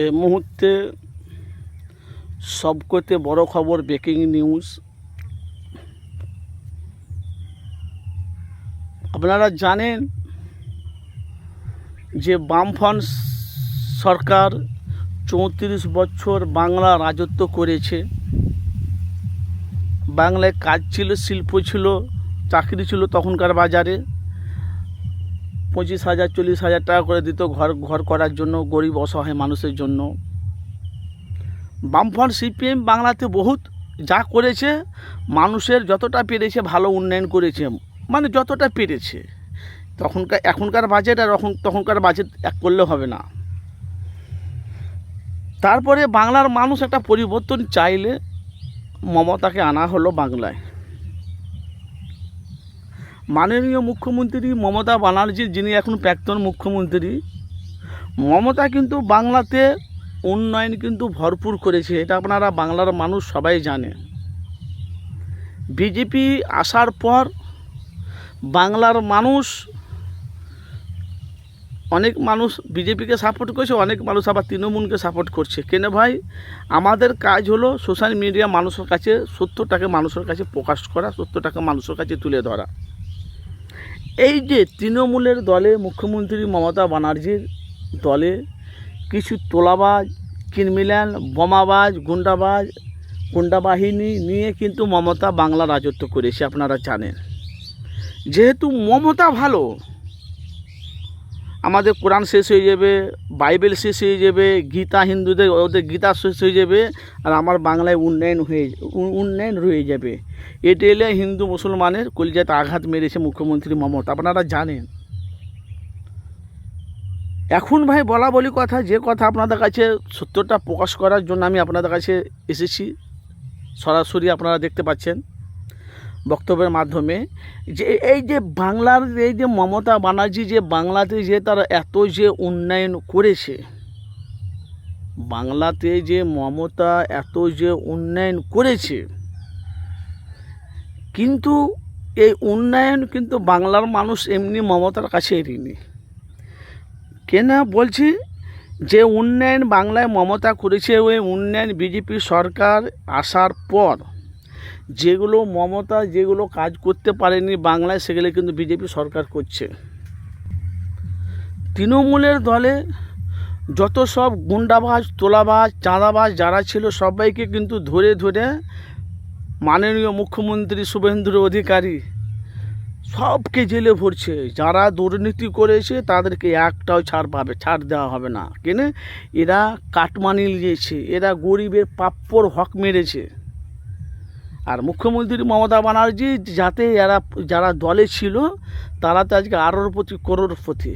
এই মুহূর্তে সবকতে বড় খবর, ব্রেকিং নিউজ। আপনারা জানেন যে বামফ্রন্ট সরকার 34 বছর বাংলা রাজত্ব করেছে। বাংলায় কাজ ছিল, শিল্প ছিল, চাকরি ছিল। তখনকার বাজারে 25,000 40,000 টাকা করে দিত ঘর করার জন্য, গরিব অসহায় মানুষের জন্য। বামফ্রন্ট সিপিএম বাংলাতে বহুত যা করেছে, মানুষের যতটা পেরেছে ভালো উন্নয়ন করেছে, মানে যতটা পেরেছে। এখনকার বাজেট আর তখনকার বাজেট এক করলে হবে না। তারপরে বাংলার মানুষ একটা পরিবর্তন চাইলে মমতাকে আনা হলো বাংলায়। মাননীয় মুখ্যমন্ত্রী মমতা ব্যানার্জি, যিনি এখন প্রাক্তন মুখ্যমন্ত্রী, মমতা কিন্তু বাংলাতে উন্নয়ন কিন্তু ভরপুর করেছে। এটা আপনারা বাংলার মানুষ সবাই জানে। বিজেপি আসার পর বাংলার মানুষ, অনেক মানুষ বিজেপিকে সাপোর্ট করছে, অনেক মানুষ আবার তৃণমূলকে সাপোর্ট করছে। কেন ভাই? আমাদের কাজ হলো সোশ্যাল মিডিয়া মানুষের কাছে সত্যটাকে মানুষের কাছে প্রকাশ করা, সত্যটাকে মানুষের কাছে তুলে ধরা। এই যে তৃণমূলের দলে, মুখ্যমন্ত্রী মমতা ব্যানার্জির দলে কিছু তোলাবাজ, কিনমিলান, বোমাবাজ, গুন্ডা বাহিনী নিয়ে কিন্তু মমতা বাংলা রাজত্ব করেছে। আপনারা জানেন, যেহেতু মমতা ভালো, আমাদের কোরআন শেষ হয়ে যাবে, বাইবেল শেষ হয়ে যাবে, গীতা, হিন্দুদের ওদের গীতা শেষ হয়ে যাবে, আর আমার বাংলায় উন্নয়ন রয়ে যাবে। এটা এলে হিন্দু মুসলমানের কলিজাতে আঘাত মেরেছে মুখ্যমন্ত্রী মমতা। আপনারা জানেন। এখন ভাই বলি কথা, যে কথা আপনাদের কাছে সত্যটা প্রকাশ করার জন্য আমি আপনাদের কাছে এসেছি। সরাসরি আপনারা দেখতে পাচ্ছেন বক্তব্যের মাধ্যমে যে এই যে বাংলার এই যে মমতা ব্যানার্জি যে বাংলাতে যে তারা এত যে উন্নয়ন করেছে, বাংলাতে যে মমতা এত যে উন্নয়ন করেছে, কিন্তু এই উন্নয়ন কিন্তু বাংলার মানুষ এমনি মমতার কাছে ঋণী। কেন বলছি? যে উন্নয়ন বাংলায় মমতা করেছে, ওই উন্নয়ন বিজেপি সরকার আসার পর যেগুলো কাজ করতে পারেনি বাংলায়, সেগুলো কিন্তু বিজেপি সরকার করছে। তৃণমূলের দলে যত সব গুন্ডাবাজ, তোলাবাজ, চাঁদাবাজ যারা ছিল, সবাইকে কিন্তু ধরে মাননীয় মুখ্যমন্ত্রী শুভেন্দু অধিকারী সবকে জেলে ভরছে। যারা দুর্নীতি করেছে তাদেরকে একটাও ছাড় দেওয়া হবে না। কেন? এরা কাটমানি নিয়েছে, এরা গরিবের প্রাপ্যর হক মেরেছে। আর মুখ্যমন্ত্রী মমতা ব্যানার্জি যারা দলে ছিল, তারা তো আজকে করোড়পতি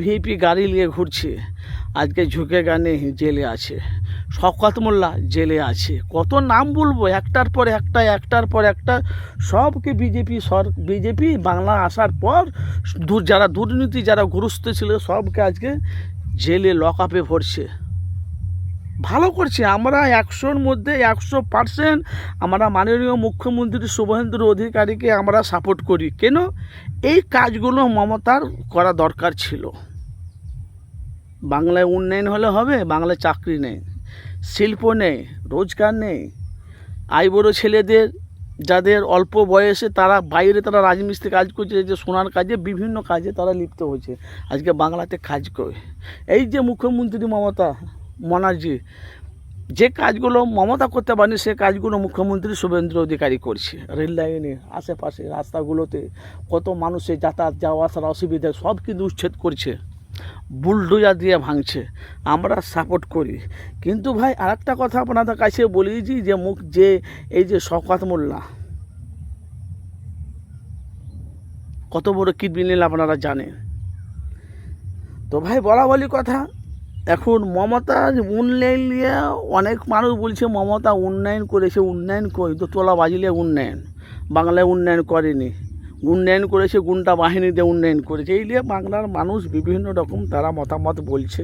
ভিপি গাড়ি নিয়ে ঘুরছে। আজকে ঝুঁকে গানে জেলে আছে, শওকত মোল্লা জেলে আছে। কত নাম বলবো, একটার পর একটা সবকে বিজেপি বাংলা আসার পর যারা দুর্নীতি, যারা গ্রস্ত ছিল, সবকে আজকে জেলে লকআপে ভরছে। ভালো করছে। আমরা 100-র মধ্যে 100% আমরা মাননীয় মুখ্যমন্ত্রী শুভেন্দু অধিকারীকে আমরা সাপোর্ট করি। কেন? এই কাজগুলো মমতার করা দরকার ছিল। বাংলায় উন্নয়ন হলে হবে? বাংলায় চাকরি নেই, শিল্প নেই, রোজগার নেই। আইবুড়ো ছেলেদের যাদের অল্প বয়সে তারা রাজমিস্ত্রি কাজ করছে, যে সোনার কাজে, বিভিন্ন কাজে তারা লিপ্ত হয়েছে। আজকে বাংলাতে কাজ করে এই যে মুখ্যমন্ত্রী মমতা ব্যানার্জি যে কাজগুলো মমতা করতে পারেনি, সে কাজগুলো মুখ্যমন্ত্রী শুভেন্দু অধিকারী করছে। রেল লাইনে, আশেপাশে রাস্তাগুলোতে কত মানুষের যাতায়াত যাওয়া আসার অসুবিধা সব কিন্তু উচ্ছেদ করছে, বুলডোজার দিয়ে ভাঙছে। আমরা সাপোর্ট করি। কিন্তু ভাই আরেকটা কথা আপনাদের কাছে বলেছি, যে এই যে শওকত মোল্লা কত বড় ক্রিমিনাল আপনারা জানেন। তো ভাই বলি কথা, এখন মমতা উন্নয়ন নিয়ে অনেক মানুষ বলছে মমতা উন্নয়ন করেছে। উন্নয়ন করি তো তোলা বাজিলে উন্নয়ন, বাংলায় উন্নয়ন করেনি। উন্নয়ন করেছে গুন্ডা বাহিনী দিয়ে উন্নয়ন করেছে। এই নিয়ে বাংলার মানুষ বিভিন্ন রকম তারা মতামত বলছে।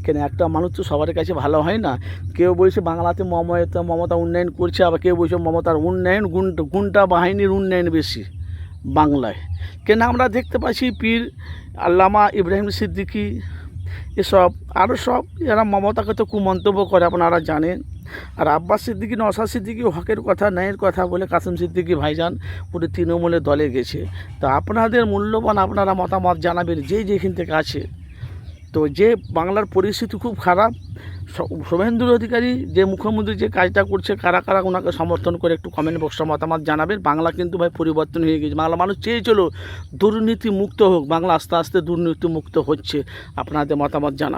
কেন? একটা মানুষ তো সবার কাছে ভালো হয় না। কেউ বলছে বাংলাতে মমতা উন্নয়ন করছে, আবার কেউ বলছে মমতার উন্নয়ন গুন্ডা বাহিনীর উন্নয়ন বেশি বাংলায়। কেন? আমরা দেখতে পাচ্ছি পীর আল্লামা ইব্রাহিম সিদ্দিকী, এসব আরও সব এরা মমতাকে তো কুমন্তব্য করে আপনারা জানেন। আর আব্বাস সিদ্দিকী নওশাদ সিদ্দিকী হকের কথা ন্যায়ের কথা বলে কাসেম সিদ্দিকী ভাইজান পুরো তৃণমূলের দলে গেছে। তো আপনাদের মূল্যবান আপনারা মতামত জানাবেন যেখান থেকে আছে। তো যে বাংলার পরিস্থিতি খুব খারাপ, শুভেন্দু অধিকারী যে মুখ্যমন্ত্রী যে কাজটা করছে, কারা কারা ওনাকে সমর্থন করে একটু কমেন্ট বক্সে মতামত জানাবেন। বাংলা কিন্তু ভাই পরিবর্তন হয়ে গেছে, বাংলা মানুষ চেয়েছিল দুর্নীতি মুক্ত হোক, বাংলা আস্তে আস্তে দুর্নীতি মুক্ত হচ্ছে। আপনাদের মতামত জানান।